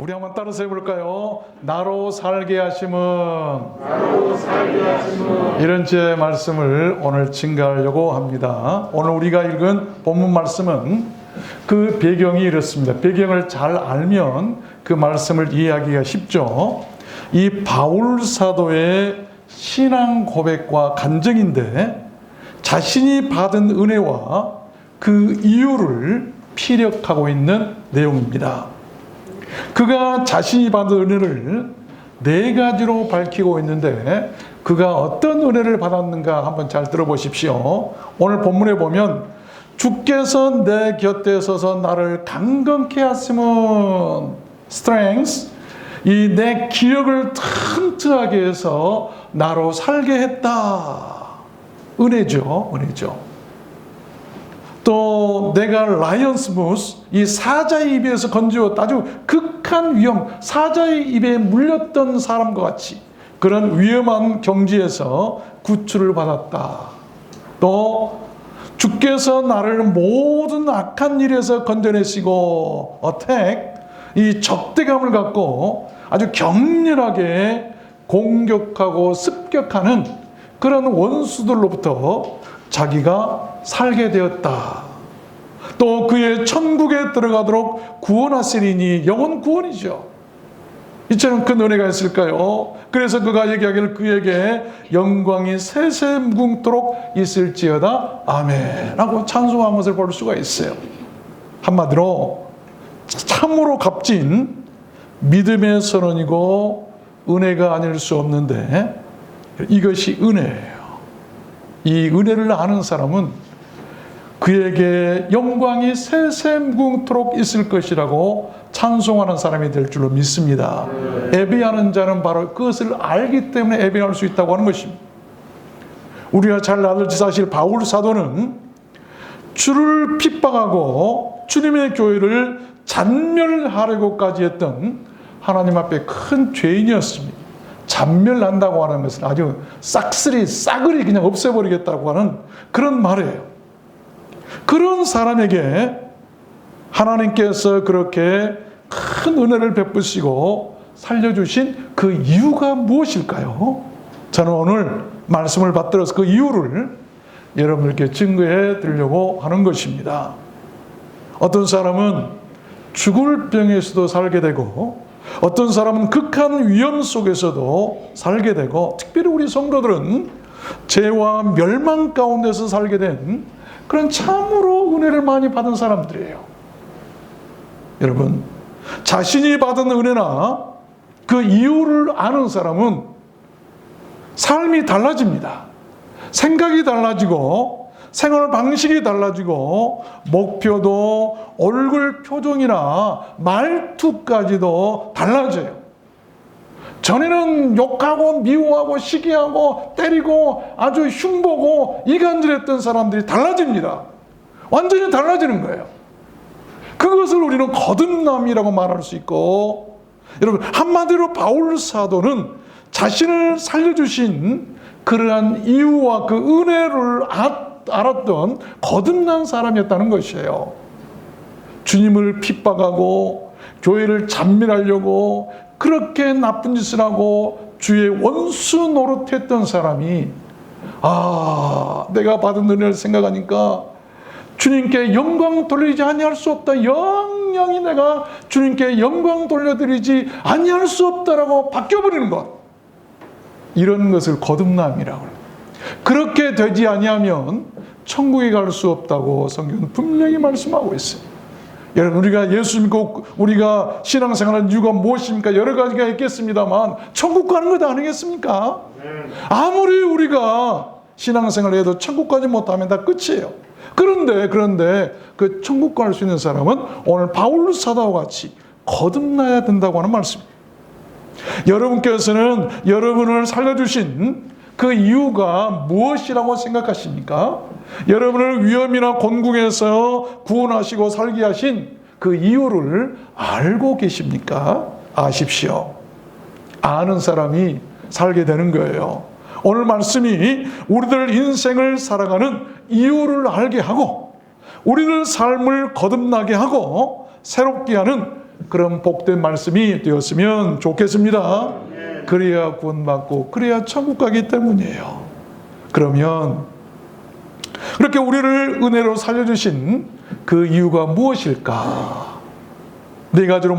우리 한번 따라서 해볼까요? 나로 살게 하심은, 이런 제 말씀을 오늘 증가하려고 합니다. 오늘 우리가 읽은 본문 말씀은 그 배경이 이렇습니다. 배경을 잘 알면 그 말씀을 이해하기가 쉽죠. 이 바울 사도의 신앙 고백과 간증인데 자신이 받은 은혜와 그 이유를 피력하고 있는 내용입니다. 그가 자신이 받은 은혜를 네 가지로 밝히고 있는데 그가 어떤 은혜를 받았는가 한번 잘 들어보십시오. 오늘 본문에 보면 주께서 내 곁에 서서 나를 강건케 하심은 strength, 이 내 기력을 튼튼하게 해서 나로 살게 했다. 은혜죠. 또 내가 라이언스 무스, 이 사자의 입에서 건지었다. 아주 극한 위험, 사자의 입에 물렸던 사람과 같이 그런 위험한 경지에서 구출을 받았다. 또 주께서 나를 모든 악한 일에서 건져내시고 어택, 이 적대감을 갖고 아주 격렬하게 공격하고 습격하는 그런 원수들로부터 자기가 살게 되었다. 또 그의 천국에 들어가도록 구원하시리니, 영원 구원이죠. 이처럼 큰 은혜가 있을까요? 그래서 그가 얘기하기를 그에게 영광이 세세 무궁토록 있을지어다 아멘 하고 찬송한 것을 볼 수가 있어요. 한마디로 참으로 값진 믿음의 선언이고 은혜가 아닐 수 없는데 이것이 은혜예요. 이 은혜를 아는 사람은 그에게 영광이 세세무궁토록 있을 것이라고 찬송하는 사람이 될 줄로 믿습니다. 예배하는 자는 바로 그것을 알기 때문에 예배할 수 있다고 하는 것입니다. 우리가 잘 알지 사실 바울 사도는 주를 핍박하고 주님의 교회를 잔멸하려고까지 했던 하나님 앞에 큰 죄인이었습니다. 잔멸한다고 하는 것은 아주 싸그리 그냥 없애버리겠다고 하는 그런 말이에요. 그런 사람에게 하나님께서 그렇게 큰 은혜를 베푸시고 살려주신 그 이유가 무엇일까요? 저는 오늘 말씀을 받들어서 그 이유를 여러분들께 증거해 드리려고 하는 것입니다. 어떤 사람은 죽을 병에서도 살게 되고 어떤 사람은 극한 위험 속에서도 살게 되고 특별히 우리 성도들은 죄와 멸망 가운데서 살게 된 그런 참으로 은혜를 많이 받은 사람들이에요. 여러분, 자신이 받은 은혜나 그 이유를 아는 사람은 삶이 달라집니다. 생각이 달라지고 생활 방식이 달라지고 목표도 얼굴 표정이나 말투까지도 달라져요. 전에는 욕하고 미워하고 시기하고 때리고 아주 흉보고 이간질했던 사람들이 달라집니다. 완전히 달라지는 거예요. 그것을 우리는 거듭남이라고 말할 수 있고, 여러분 한마디로 바울 사도는 자신을 살려주신 그러한 이유와 그 은혜를 알았던 거듭난 사람이었다는 것이에요. 주님을 핍박하고 교회를 잔멸하려고 그렇게 나쁜 짓을 하고 주의 원수 노릇했던 사람이 내가 받은 은혜를 생각하니까 주님께 영광 돌리지 아니할 수 없다. 영영이 내가 주님께 영광 돌려드리지 아니할 수 없다라고 바뀌어버리는 것. 이런 것을 거듭남이라고 합니다. 그렇게 되지 아니하면 천국에 갈 수 없다고 성경은 분명히 말씀하고 있어요. 여러분, 우리가 예수 믿고 우리가 신앙생활하는 이유가 무엇입니까? 여러 가지가 있겠습니다만 천국 가는 것 아니겠습니까? 아무리 우리가 신앙생활을 해도 천국 가지 못하면 다 끝이에요. 그런데 그 천국 갈 수 있는 사람은 오늘 바울 사도와 같이 거듭나야 된다고 하는 말씀입니다. 여러분께서는 여러분을 살려주신 그 이유가 무엇이라고 생각하십니까? 여러분을 위험이나 곤궁에서 구원하시고 살게 하신 그 이유를 알고 계십니까? 아십시오. 아는 사람이 살게 되는 거예요. 오늘 말씀이 우리들 인생을 살아가는 이유를 알게 하고 우리들 삶을 거듭나게 하고 새롭게 하는 그런 복된 말씀이 되었으면 좋겠습니다. 그래야 구원받고 그래야 천국 가기 때문이에요. 그러면 그렇게 우리를 은혜로 살려주신 그 이유가 무엇일까? 네 가지로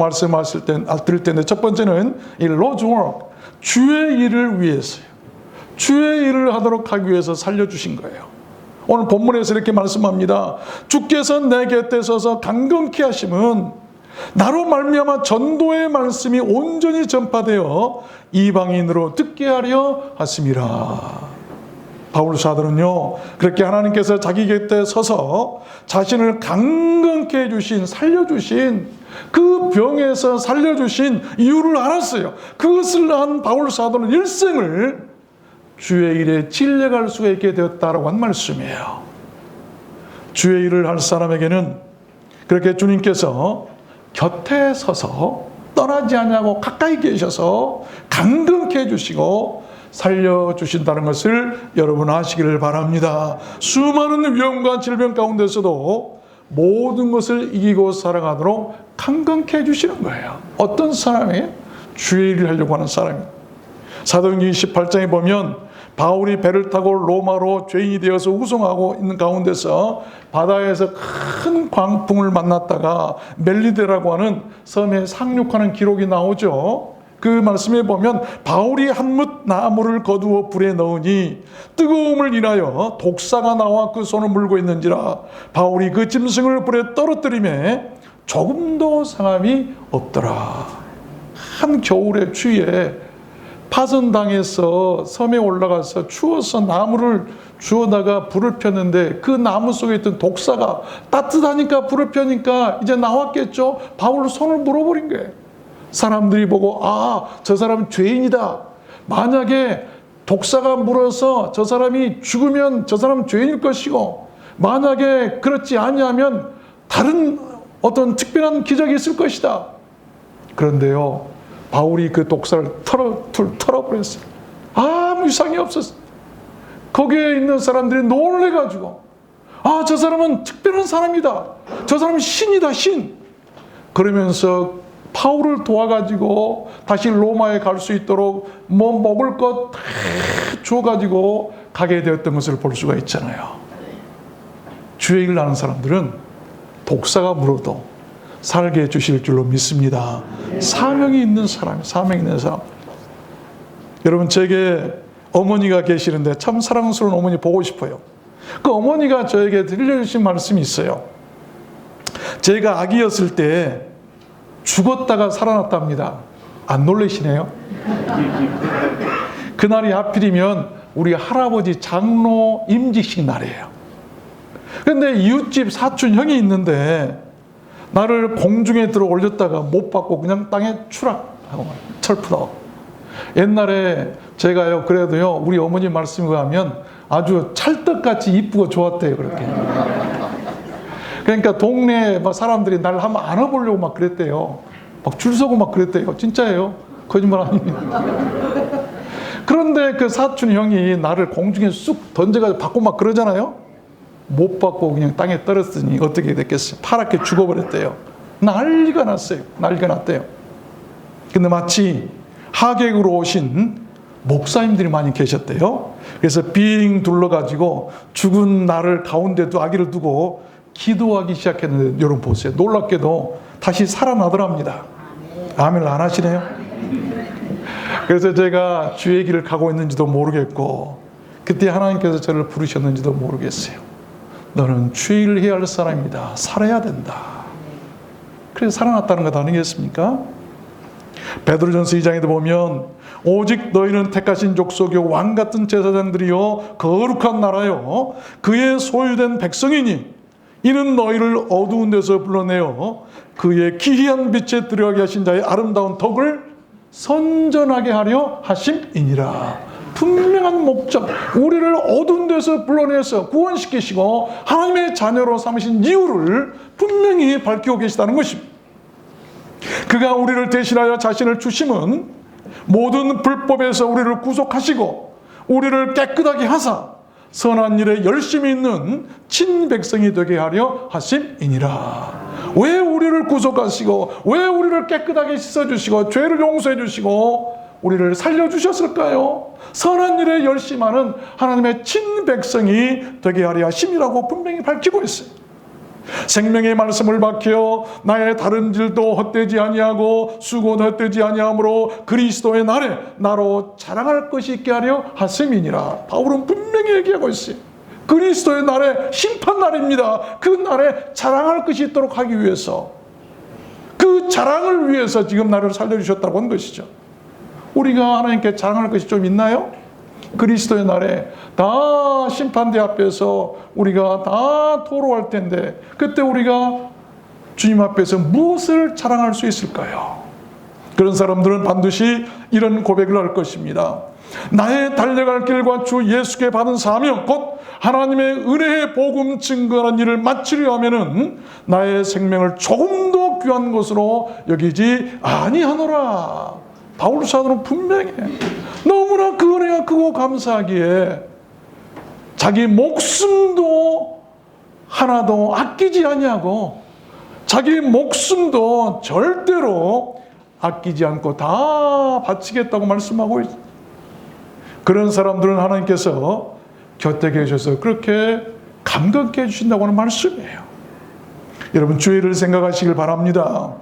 드릴 텐데, 첫 번째는 이 Lord's work, 주의 일을 위해서요. 주의 일을 하도록 하기 위해서 살려주신 거예요. 오늘 본문에서 이렇게 말씀합니다. 주께서 내 곁에 서서 강건케 하심은 나로 말미암아 전도의 말씀이 온전히 전파되어 이방인으로 듣게 하려 하심이라. 바울 사도는요, 그렇게 하나님께서 자기 곁에 서서 자신을 강건케 해주신, 살려주신, 그 병에서 살려주신 이유를 알았어요. 그것을 한 바울 사도는 일생을 주의 일에 진례갈 수가 있게 되었다라고 한 말씀이에요. 주의 일을 할 사람에게는 그렇게 주님께서 곁에 서서 떠나지 않냐고 가까이 계셔서 강건케 해주시고 살려주신다는 것을 여러분 아시기를 바랍니다. 수많은 위험과 질병 가운데서도 모든 것을 이기고 살아가도록 강건케 해주시는 거예요. 어떤 사람이 주의 일을 하려고 하는 사람이. 사도행전 28장에 보면 바울이 배를 타고 로마로 죄인이 되어서 후송하고 있는 가운데서 바다에서 큰 광풍을 만났다가 멜리데라고 하는 섬에 상륙하는 기록이 나오죠. 그 말씀에 보면 바울이 한뭇 나무를 거두어 불에 넣으니 뜨거움을 인하여 독사가 나와 그 손을 물고 있는지라 바울이 그 짐승을 불에 떨어뜨리매 조금도 상함이 없더라. 한 겨울의 추위에 파선당해서 섬에 올라가서 추워서 나무를 주워다가 불을 폈는데 그 나무 속에 있던 독사가 따뜻하니까 불을 펴니까 이제 나왔겠죠. 바울 손을 물어버린 거예요. 사람들이 보고 저 사람은 죄인이다. 만약에 독사가 물어서 저 사람이 죽으면 저 사람은 죄인일 것이고 만약에 그렇지 아니하면 다른 어떤 특별한 기적이 있을 것이다. 그런데요, 바울이 그 독사를 털어버렸어요. 아무 이상이 없었어요. 거기에 있는 사람들이 놀래가지고 저 사람은 특별한 사람이다. 저 사람은 신이다, 신. 그러면서 바울을 도와가지고 다시 로마에 갈 수 있도록 먹을 것 다 주어가지고 가게 되었던 것을 볼 수가 있잖아요. 주의 일을 하는 사람들은 독사가 물어도 살게 해주실 줄로 믿습니다. 사명이 있는 사람. 여러분, 제게 어머니가 계시는데 참 사랑스러운 어머니 보고 싶어요. 그 어머니가 저에게 들려주신 말씀이 있어요. 제가 아기였을 때 죽었다가 살아났답니다. 안 놀라시네요? 그날이 하필이면 우리 할아버지 장로 임직식 날이에요. 그런데 이웃집 사촌 형이 있는데 나를 공중에 들어 올렸다가 못 받고 그냥 땅에 추락하고 철푸덕. 옛날에 제가요, 그래도요, 우리 어머니 말씀에 의하면 아주 찰떡같이 이쁘고 좋았대요, 그렇게. 그러니까 동네 막 사람들이 날 한번 안아보려고 막 그랬대요. 막 줄 서고 막 그랬대요. 진짜예요. 거짓말 아닙니다. 그런데 그 사촌 형이 나를 공중에 쑥 던져가지고 받고 막 그러잖아요. 못 받고 그냥 땅에 떨어졌으니 어떻게 됐겠어요? 파랗게 죽어버렸대요. 난리가 났어요. 난리가 났대요. 근데 마치 하객으로 오신 목사님들이 많이 계셨대요. 그래서 빙 둘러가지고 죽은 나를 가운데 아기를 두고 기도하기 시작했는데 여러분 보세요. 놀랍게도 다시 살아나더랍니다. 아멘 안 하시네요? 그래서 제가 주의 길을 가고 있는지도 모르겠고 그때 하나님께서 저를 부르셨는지도 모르겠어요. 너는 주의 일을 해야 할 사람이다. 살아야 된다. 그래서 살아났다는 것 아니겠습니까? 베드로전서 2장에도 보면 오직 너희는 택하신 족속이요 왕같은 제사장들이요 거룩한 나라요 그의 소유된 백성이니 이는 너희를 어두운 데서 불러내어 그의 기이한 빛에 들어가게 하신 자의 아름다운 덕을 선전하게 하려 하심이니라. 분명한 목적, 우리를 어두운 데서 불러내서 구원시키시고 하나님의 자녀로 삼으신 이유를 분명히 밝히고 계시다는 것입니다. 그가 우리를 대신하여 자신을 주심은 모든 불법에서 우리를 구속하시고 우리를 깨끗하게 하사 선한 일에 열심히 있는 친백성이 되게 하려 하심이니라. 왜 우리를 구속하시고 왜 우리를 깨끗하게 씻어주시고 죄를 용서해 주시고 우리를 살려주셨을까요? 선한 일에 열심하는 하나님의 친백성이 되게 하려 하심이라고 분명히 밝히고 있어요. 생명의 말씀을 밝혀 나의 다른 일도 헛되지 아니하고 수고도 헛되지 아니하므로 그리스도의 날에 나로 자랑할 것이 있게 하려 하심이니라. 바울은 분명히 얘기하고 있어요. 그리스도의 날에 심판날입니다. 그 날에 자랑할 것이 있도록 하기 위해서, 그 자랑을 위해서 지금 나를 살려주셨다고 한 것이죠. 우리가 하나님께 자랑할 것이 좀 있나요? 그리스도의 날에 다 심판대 앞에서 우리가 다 토로할 텐데, 그때 우리가 주님 앞에서 무엇을 자랑할 수 있을까요? 그런 사람들은 반드시 이런 고백을 할 것입니다. 나의 달려갈 길과 주 예수께 받은 사명, 곧 하나님의 은혜의 복음 증거하는 일을 마치려 하면은 나의 생명을 조금도 귀한 것으로 여기지 아니하노라. 바울 사도는 분명해. 너무나 그 은혜가 크고 감사하기에 자기 목숨도 하나도 아끼지 아니하고 자기 목숨도 절대로 아끼지 않고 다 바치겠다고 말씀하고 있어요. 그런 사람들은 하나님께서 곁에 계셔서 그렇게 감격해 주신다고 하는 말씀이에요. 여러분, 주의를 생각하시길 바랍니다.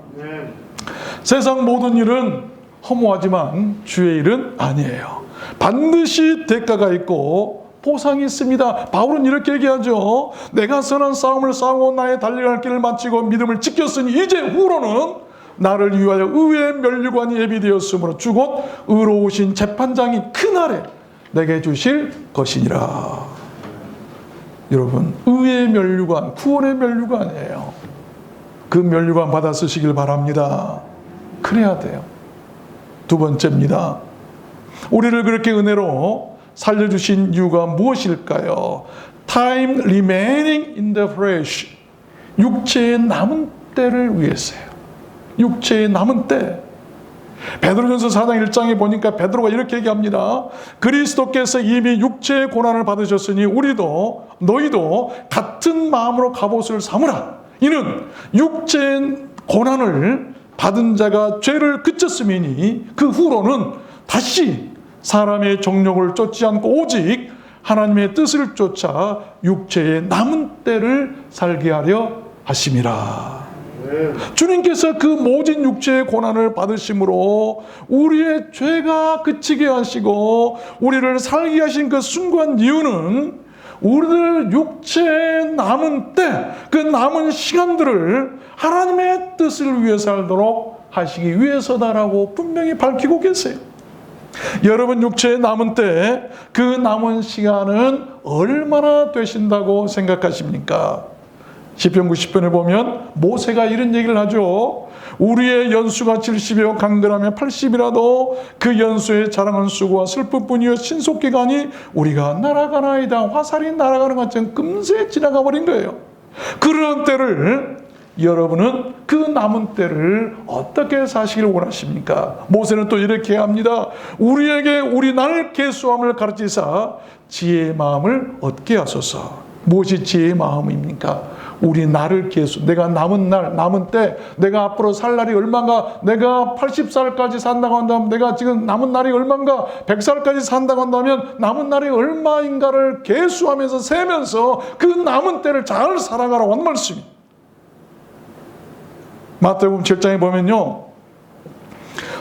세상 모든 일은 허무하지만 주의 일은 아니에요. 반드시 대가가 있고 보상이 있습니다. 바울은 이렇게 얘기하죠. 내가 선한 싸움을 싸우고 나의 달려갈 길을 마치고 믿음을 지켰으니 이제 후로는 나를 위하여 의의 면류관이 예비되었으므로 주 곧 의로우신 재판장이 그날에 내게 주실 것이니라. 여러분, 의의 면류관, 구원의 면류관이에요. 그 면류관 받아 쓰시길 바랍니다. 그래야 돼요. 두 번째입니다. 우리를 그렇게 은혜로 살려주신 이유가 무엇일까요? Time remaining in the flesh. 육체의 남은 때를 위해서요. 육체의 남은 때. 베드로전서 4장 1장에 보니까 베드로가 이렇게 얘기합니다. 그리스도께서 이미 육체의 고난을 받으셨으니 너희도 같은 마음으로 갑옷을 삼으라. 이는 육체의 고난을 받은 자가 죄를 그쳤음이니 그 후로는 다시 사람의 정욕을 쫓지 않고 오직 하나님의 뜻을 쫓아 육체의 남은 때를 살게 하려 하심이라. 주님께서 그 모진 육체의 고난을 받으심으로 우리의 죄가 그치게 하시고 우리를 살게 하신 그 순간 이유는 우리들 육체의 남은 때, 그 남은 시간들을 하나님의 뜻을 위해 살도록 하시기 위해서다라고 분명히 밝히고 계세요. 여러분, 육체의 남은 때, 그 남은 시간은 얼마나 되신다고 생각하십니까? 시편 90편에 보면 모세가 이런 얘기를 하죠. 우리의 연수가 70이요 강건하면 80이라도 그 연수의 자랑은 수고와 슬픔뿐이요 신속히 가니 우리가 날아가나이다. 화살이 날아가는 것처럼 금세 지나가 버린 거예요. 그런 때를 여러분은 그 남은 때를 어떻게 사시길 원하십니까? 모세는 또 이렇게 합니다. 우리에게 우리 날 계수함을 가르치사 지혜의 마음을 얻게 하소서. 무엇이 지혜의 마음입니까? 우리 나를 계수, 내가 남은 날, 남은 때, 내가 앞으로 살 날이 얼마인가, 내가 80살까지 산다고 한다면, 내가 지금 남은 날이 얼마인가, 100살까지 산다고 한다면, 남은 날이 얼마인가를 계수하면서 세면서 그 남은 때를 잘 살아가라고 하는 말씀입니다. 마태복음 7장에 보면요,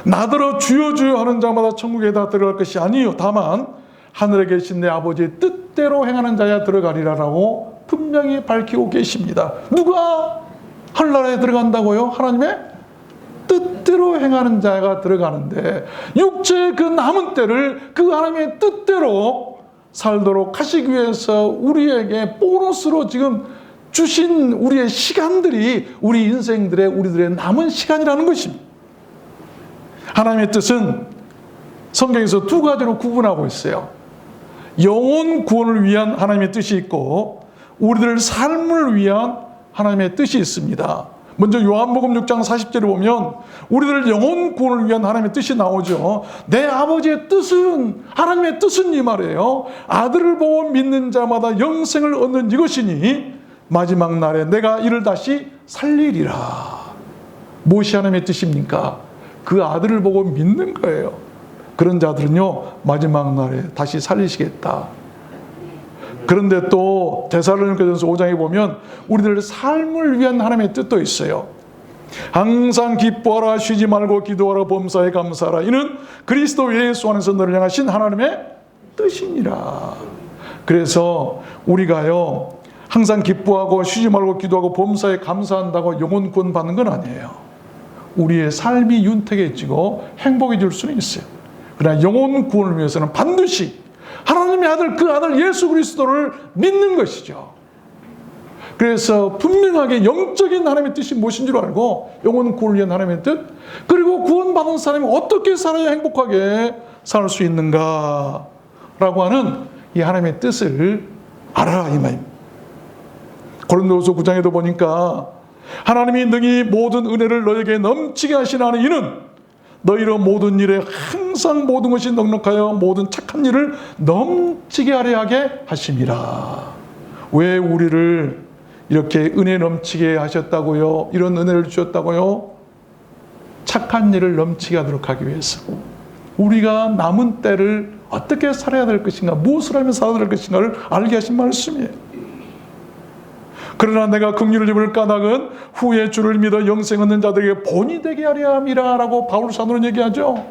나더러 주여 주여 하는 자마다 천국에 다 들어갈 것이 아니요 다만 하늘에 계신 내 아버지의 뜻대로 행하는 자야 들어가리라라고 분명히 밝히고 계십니다. 누가 하늘나라에 들어간다고요? 하나님의 뜻대로 행하는 자가 들어가는데 육체의 그 남은 때를 그 하나님의 뜻대로 살도록 하시기 위해서 우리에게 보너스로 지금 주신 우리의 시간들이 우리 인생들의 우리들의 남은 시간이라는 것입니다. 하나님의 뜻은 성경에서 두 가지로 구분하고 있어요. 영혼 구원을 위한 하나님의 뜻이 있고 우리들 삶을 위한 하나님의 뜻이 있습니다. 먼저 요한복음 6장 40절에 보면 우리들 영혼 구원을 위한 하나님의 뜻이 나오죠. 내 아버지의 뜻은, 하나님의 뜻은 이 말이에요. 아들을 보고 믿는 자마다 영생을 얻는 이것이니 마지막 날에 내가 이를 다시 살리리라. 무엇이 하나님의 뜻입니까? 그 아들을 보고 믿는 거예요. 그런 자들은요, 마지막 날에 다시 살리시겠다. 그런데 또 데살로니가전서 5장에 보면 우리들 삶을 위한 하나님의 뜻도 있어요. 항상 기뻐하라, 쉬지 말고 기도하라, 범사에 감사하라. 이는 그리스도 예수 안에서 너를 향하신 하나님의 뜻이니라. 그래서 우리가요, 항상 기뻐하고 쉬지 말고 기도하고 범사에 감사한다고 영혼 구원 받는 건 아니에요. 우리의 삶이 윤택해지고 행복해질 수는 있어요. 그러나 영혼 구원을 위해서는 반드시 하나님의 아들, 그 아들 예수 그리스도를 믿는 것이죠. 그래서 분명하게 영적인 하나님의 뜻이 무엇인 줄 알고 영혼 구원을 위한 하나님의 뜻, 그리고 구원받은 사람이 어떻게 살아야 행복하게 살 수 있는가 라고 하는 이 하나님의 뜻을 알아라 이 말입니다. 고린도후서 9장에도 보니까 하나님이 능히 모든 은혜를 너에게 넘치게 하시나니 이는 너희로 모든 일에 항상 모든 것이 넉넉하여 모든 착한 일을 넘치게 하게 하심이라. 왜 우리를 이렇게 은혜 넘치게 하셨다고요? 이런 은혜를 주셨다고요? 착한 일을 넘치게 하도록 하기 위해서. 우리가 남은 때를 어떻게 살아야 될 것인가, 무엇을 하면 살아야 될 것인가를 알게 하신 말씀이에요. 그러나 내가 긍휼을 입을 까닭은 후에 주를 믿어 영생 얻는 자들에게 본이 되게 하려 함이라 라고 바울 사도는 얘기하죠.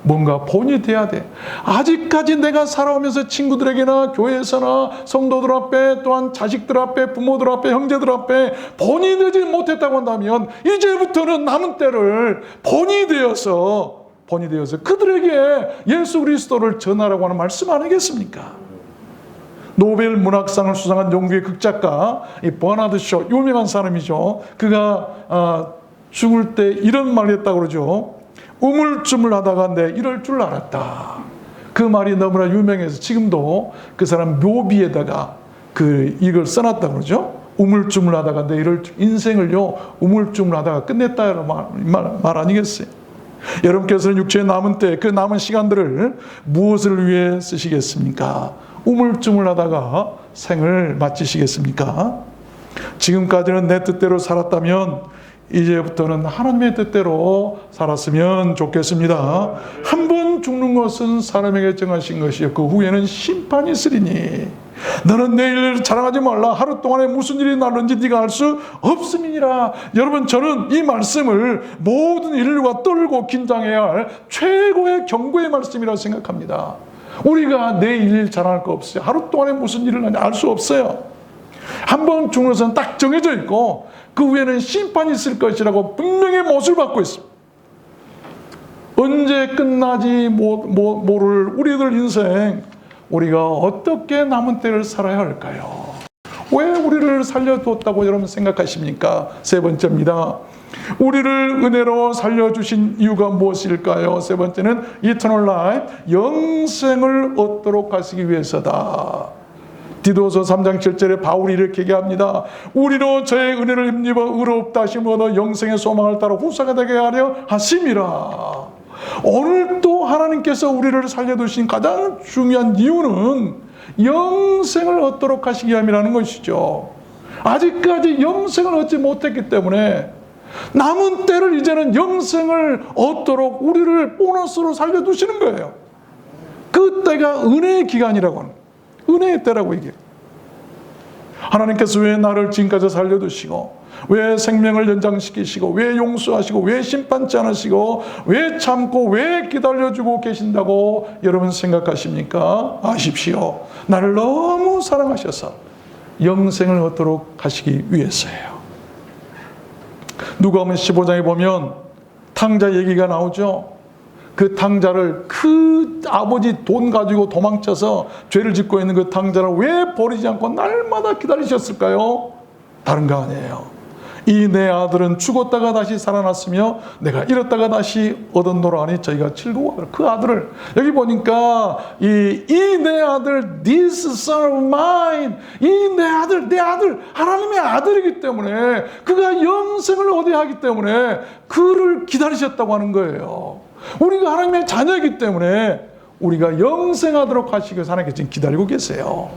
뭔가 본이 돼야 돼. 아직까지 내가 살아오면서 친구들에게나 교회에서나 성도들 앞에, 또한 자식들 앞에, 부모들 앞에, 형제들 앞에 본이 되지 못했다고 한다면 이제부터는 남은 때를 본이 되어서 그들에게 예수 그리스도를 전하라고 하는 말씀 아니겠습니까? 노벨 문학상을 수상한 영국의 극작가 이 버나드 쇼, 유명한 사람이죠. 그가 죽을 때 이런 말을 했다고 그러죠. 우물쭈물하다가 내 이럴 줄 알았다. 그 말이 너무나 유명해서 지금도 그 사람 묘비에다가 이걸 써놨다고 그러죠. 우물쭈물하다가 내 이럴 줄, 인생을요 우물쭈물하다가 끝냈다 말 아니겠어요? 여러분께서는 육체의 남은 때, 그 남은 시간들을 무엇을 위해 쓰시겠습니까? 우물쭈물하다가 생을 마치시겠습니까? 지금까지는 내 뜻대로 살았다면 이제부터는 하나님의 뜻대로 살았으면 좋겠습니다. 한 번 죽는 것은 사람에게 정하신 것이요 그 후에는 심판이 있으리니 너는 내일 자랑하지 말라. 하루 동안에 무슨 일이 날는지 네가 알 수 없음이니라. 여러분, 저는 이 말씀을 모든 인류가 떨고 긴장해야 할 최고의 경고의 말씀이라고 생각합니다. 우리가 내일 자랑할 거 없어요. 하루 동안에 무슨 일을 하냐 알 수 없어요. 한 번 죽는 것은 딱 정해져 있고 그 후에는 심판이 있을 것이라고 분명히 못을 받고 있습니다. 언제 끝나지 모를 우리들 인생, 우리가 어떻게 남은 때를 살아야 할까요? 왜 우리를 살려두었다고 여러분 생각하십니까? 세 번째입니다. 우리를 은혜로 살려주신 이유가 무엇일까요? 세 번째는 Eternal Life, 영생을 얻도록 하시기 위해서다. 디도서 3장 7절에 바울이 이렇게 얘기합니다. 우리로 저의 은혜를 힘입어 의롭다 하심을 얻어 영생의 소망을 따라 후사가 되게 하려 하심이라. 오늘 또 하나님께서 우리를 살려두신 가장 중요한 이유는 영생을 얻도록 하시기 위함이라는 것이죠. 아직까지 영생을 얻지 못했기 때문에 남은 때를 이제는 영생을 얻도록 우리를 보너스로 살려두시는 거예요. 그 때가 은혜의 기간이라고 하는, 은혜의 때라고 얘기해요. 하나님께서 왜 나를 지금까지 살려두시고, 왜 생명을 연장시키시고, 왜 용서하시고, 왜 심판치 않으시고, 왜 참고, 왜 기다려주고 계신다고 여러분 생각하십니까? 아십시오. 나를 너무 사랑하셔서 영생을 얻도록 하시기 위해서예요. 누가복음 15장에 보면 탕자 얘기가 나오죠. 그 탕자를, 그 아버지 돈 가지고 도망쳐서 죄를 짓고 있는 그 탕자를 왜 버리지 않고 날마다 기다리셨을까요? 다른 거 아니에요. 이 내 아들은 죽었다가 다시 살아났으며 내가 잃었다가 다시 얻었노라 하니 저희가 즐거워하더라. 그 아들을 여기 보니까 이 내 아들, this son of mine, 이 내 아들 하나님의 아들이기 때문에 그가 영생을 얻어야 하기 때문에 그를 기다리셨다고 하는 거예요. 우리가 하나님의 자녀이기 때문에 우리가 영생하도록 하시기 위해서 하나님께 지금 기다리고 계세요.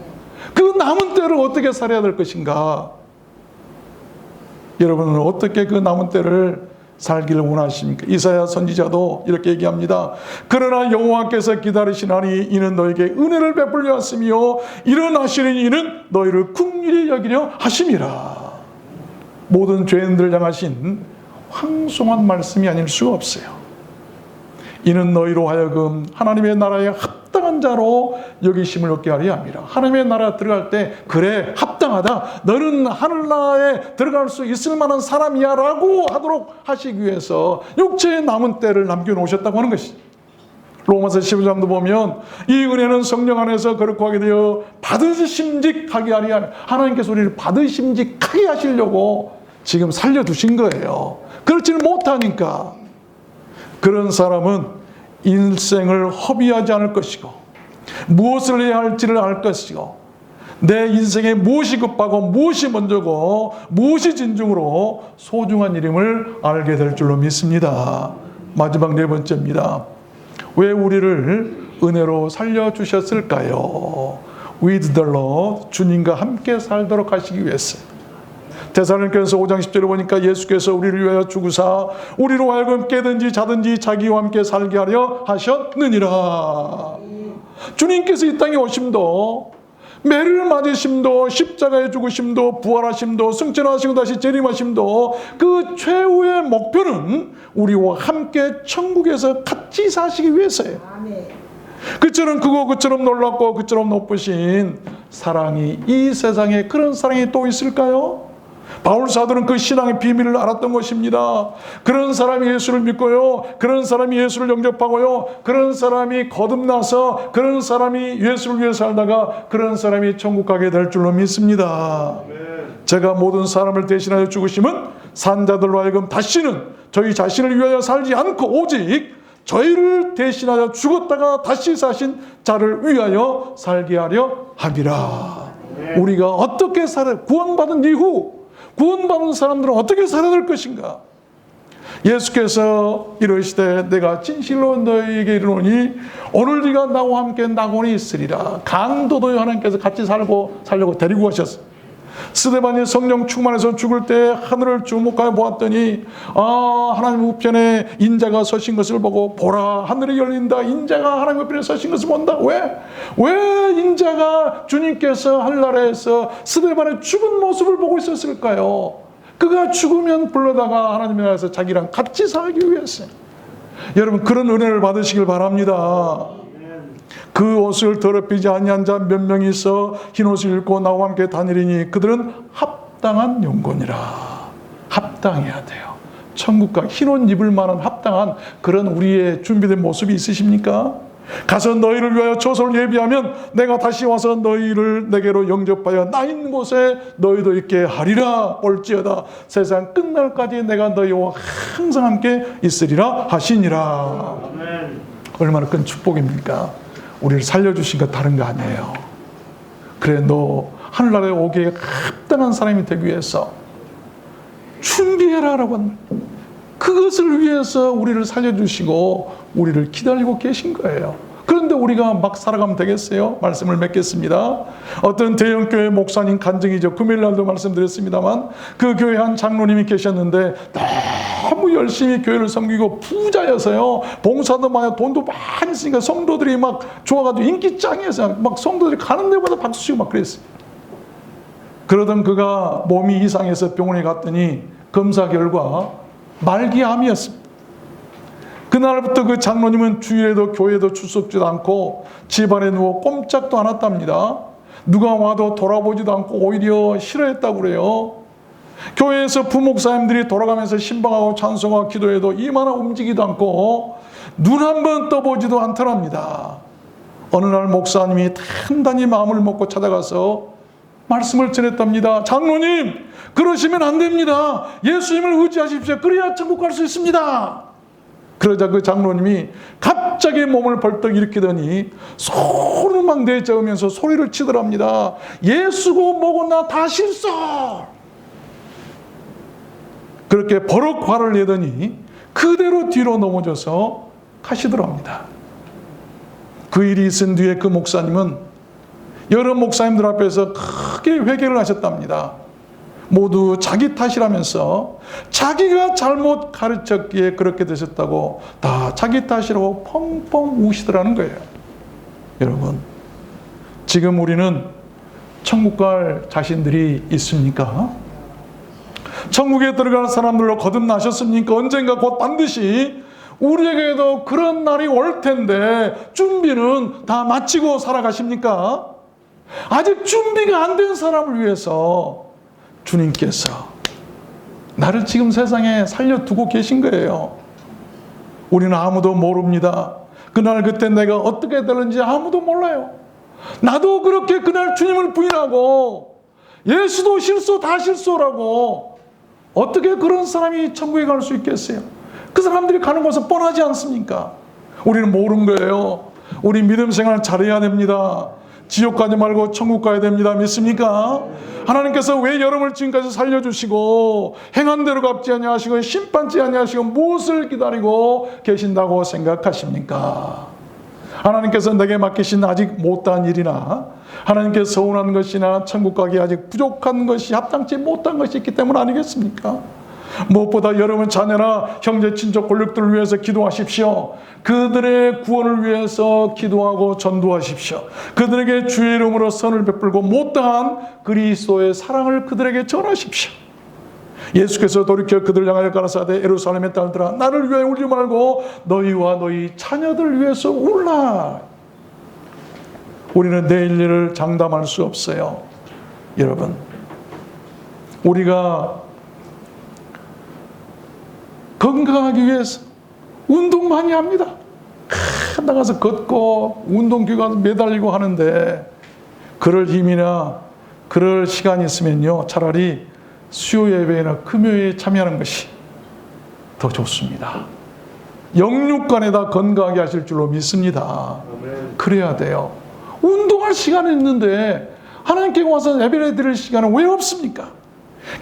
그 남은 때를 어떻게 살아야 될 것인가? 여러분은 어떻게 그 남은 때를 살기를 원하십니까? 이사야 선지자도 이렇게 얘기합니다. 그러나 여호와께서 기다리시나니 이는 너에게 은혜를 베풀려 하시며 일어나시는 이는 너희를 긍휼히 여기려 하심이라. 모든 죄인들을 향하신 황송한 말씀이 아닐 수가 없어요. 이는 너희로 하여금 하나님의 나라에 합당한 자로 여기심을 얻게 하려 함이라. 하나님의 나라 들어갈 때 그래 합당하다, 너는 하늘나라에 들어갈 수 있을 만한 사람이야 라고 하도록 하시기 위해서 육체의 남은 때를 남겨놓으셨다고 하는 것이죠. 로마서 15장도 보면 이 은혜는 성령 안에서 거룩하게 되어 받으심직하게 하려 하며, 하나님께서 우리를 받으심직하게 하시려고 지금 살려두신 거예요. 그렇지는 못하니까 그런 사람은 인생을 허비하지 않을 것이고 무엇을 해야 할지를 알 것이고 내 인생에 무엇이 급하고 무엇이 먼저고 무엇이 진중으로 소중한 일임을 알게 될 줄로 믿습니다. 마지막 네 번째입니다. 왜 우리를 은혜로 살려주셨을까요? With the Lord, 주님과 함께 살도록 하시기 위해서. 데살로니가서 5장 10절에 보니까 예수께서 우리를 위하여 죽으사 우리로 하여금 깨든지 자든지 자기와 함께 살게 하려 하셨느니라. 주님께서 이 땅에 오심도, 매를 맞으심도, 십자가에 죽으심도, 부활하심도, 승천하시고 다시 재림하심도 그 최후의 목표는 우리와 함께 천국에서 같이 사시기 위해서예요. 그처럼 크고 그처럼 놀랍고 그처럼 높으신 사랑이 이 세상에 그런 사랑이 또 있을까요? 바울 사도는 그 신앙의 비밀을 알았던 것입니다. 그런 사람이 예수를 믿고요, 그런 사람이 예수를 영접하고요, 그런 사람이 거듭나서 그런 사람이 예수를 위해 살다가 그런 사람이 천국 가게 될 줄로 믿습니다. 제가 모든 사람을 대신하여 죽으심은 산자들로 하여금 다시는 저희 자신을 위하여 살지 않고 오직 저희를 대신하여 죽었다가 다시 사신 자를 위하여 살게 하려 함이라. 우리가 어떻게 살아, 구원받은 이후 구원받은 사람들은 어떻게 살아야 될 것인가? 예수께서 이르시되 내가 진실로 너희에게 이르노니 오늘 네가 나와 함께 낙원에 있으리라. 강도도 하나님께서 같이 살려고 데리고 가셨어요. 스데반이 성령 충만해서 죽을 때 하늘을 주목하여 보았더니 하나님 우편에 인자가 서신 것을 보고 보라 하늘이 열린다. 인자가 하나님 우편에 서신 것을 본다. 왜 인자가 주님께서 하늘나라에서 스데반의 죽은 모습을 보고 있었을까요? 그가 죽으면 불러다가 하나님의 나라에서 자기랑 같이 살기 위해서. 여러분 그런 은혜를 받으시길 바랍니다. 그 옷을 더럽히지 아니한 자 몇 명이 있어 흰 옷을 입고 나와 함께 다니리니 그들은 합당한 용곤이라. 합당해야 돼요. 천국과 흰 옷 입을 만한 합당한 그런 우리의 준비된 모습이 있으십니까? 가서 너희를 위하여 처소를 예비하면 내가 다시 와서 너희를 내게로 영접하여 나 있는 곳에 너희도 있게 하리라. 올지어다 세상 끝날까지 내가 너희와 항상 함께 있으리라 하시니라. 얼마나 큰 축복입니까? 우리를 살려주신 것 다른 거 아니에요. 그래 너 하늘나라에 오기에 합당한 사람이 되기 위해서 준비해라 라고 합니다. 그것을 위해서 우리를 살려주시고 우리를 기다리고 계신 거예요. 그런데 우리가 막 살아가면 되겠어요? 말씀을 맺겠습니다. 어떤 대형교회 목사님 간증이죠. 금요일날도 말씀드렸습니다만 그 교회 한 장로님이 계셨는데 너무 열심히 교회를 섬기고 부자여서요. 봉사도 많이 돈도 많이 있으니까 성도들이 막 좋아가지고 인기 짱이어서 막 성도들이 가는 데마다 박수 치고 막 그랬어요. 그러던 그가 몸이 이상해서 병원에 갔더니 검사 결과 말기암이었습니다. 그날부터 그 장로님은 주일에도 교회도 출석지도 않고 집안에 누워 꼼짝도 않았답니다. 누가 와도 돌아보지도 않고 오히려 싫어했다고 그래요. 교회에서 부목사님들이 돌아가면서 신방하고 찬송하고 기도해도 이마나 움직이지도 않고 눈 한 번 떠보지도 않더랍니다. 어느 날 목사님이 단단히 마음을 먹고 찾아가서 말씀을 전했답니다. 장로님, 그러시면 안 됩니다. 예수님을 의지하십시오. 그래야 천국 갈 수 있습니다. 그러자 그 장로님이 갑자기 몸을 벌떡 일으키더니 손을 막 내저으면서 소리를 치더랍니다. 예수고 뭐고 나 다 실수. 그렇게 버럭 화를 내더니 그대로 뒤로 넘어져서 가시더랍니다. 그 일이 있은 뒤에 그 목사님은 여러 목사님들 앞에서 크게 회개를 하셨답니다. 모두 자기 탓이라면서 자기가 잘못 가르쳤기에 그렇게 되셨다고 다 자기 탓이라고 펑펑 우시더라는 거예요. 여러분, 지금 우리는 천국 갈 자신들이 있습니까? 천국에 들어갈 사람들로 거듭나셨습니까? 언젠가 곧 반드시 우리에게도 그런 날이 올 텐데 준비는 다 마치고 살아가십니까? 아직 준비가 안 된 사람을 위해서 주님께서 나를 지금 세상에 살려두고 계신 거예요. 우리는 아무도 모릅니다. 그날 그때 내가 어떻게 되는지 아무도 몰라요. 나도 그렇게 그날 주님을 부인하고 예수도 실수 다 실수라고 어떻게 그런 사람이 천국에 갈 수 있겠어요? 그 사람들이 가는 곳은 뻔하지 않습니까? 우리는 모르는 거예요. 우리 믿음 생활 잘해야 됩니다. 지옥 가지 말고 천국 가야 됩니다. 믿습니까? 하나님께서 왜 여러분을 지금까지 살려주시고 행한 대로 갚지 아니하시고 심판치 아니하시고 무엇을 기다리고 계신다고 생각하십니까? 하나님께서 내게 맡기신 아직 못한 일이나 하나님께서 서운한 것이나 천국 가기 아직 부족한 것이 합당치 못한 것이 있기 때문 아니겠습니까? 무엇보다 여러분 자녀나 형제 친족 권력들을 위해서 기도하십시오. 그들의 구원을 위해서 기도하고 전도하십시오. 그들에게 주의 이름으로 선을 베풀고 못다한 그리스도의 사랑을 그들에게 전하십시오. 예수께서 돌이켜 그들을 향하여 가라사대 예루살렘의 딸들아 나를 위하여 울지 말고 너희와 너희 자녀들 위해서 울라. 우리는 내일 일을 장담할 수 없어요. 여러분, 우리가 건강하기 위해서 운동 많이 합니다. 나가서 걷고 운동기 가서 매달리고 하는데 그럴 힘이나 그럴 시간이 있으면요 차라리 수요 예배나 금요일에 참여하는 것이 더 좋습니다. 영육간에다 건강하게 하실 줄로 믿습니다. 그래야 돼요. 운동할 시간이 있는데 하나님께 와서 예배를 드릴 시간은 왜 없습니까?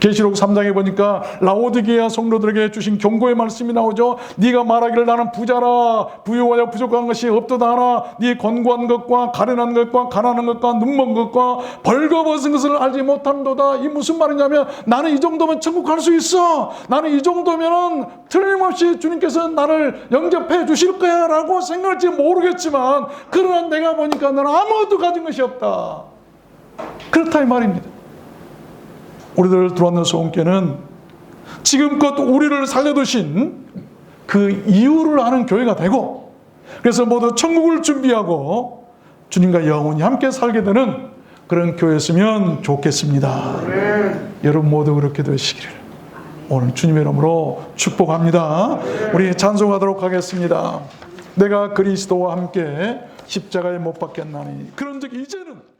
계시록 3장에 보니까 라오디게아 성도들에게 주신 경고의 말씀이 나오죠. 네가 말하기를 나는 부자라 부유하여 부족한 것이 없도다 하나 네 권고한 것과 가련한 것과 가난한 것과 눈먼 것과 벌거벗은 것을 알지 못한도다. 이 무슨 말이냐면 나는 이 정도면 천국 갈 수 있어. 나는 이 정도면은 틀림없이 주님께서 나를 영접해 주실 거야 라고 생각할지 모르겠지만 그러나 내가 보니까 나는 아무것도 가진 것이 없다. 그렇다 이 말입니다. 우리들 들어왔는 소원교회는 지금껏 우리를 살려두신 그 이유를 아는 교회가 되고 그래서 모두 천국을 준비하고 주님과 영원히 함께 살게 되는 그런 교회였으면 좋겠습니다. 여러분 모두 그렇게 되시기를 오늘 주님의 이름으로 축복합니다. 우리 찬송하도록 하겠습니다. 내가 그리스도와 함께 십자가에 못 박혔나니 그런즉 이제는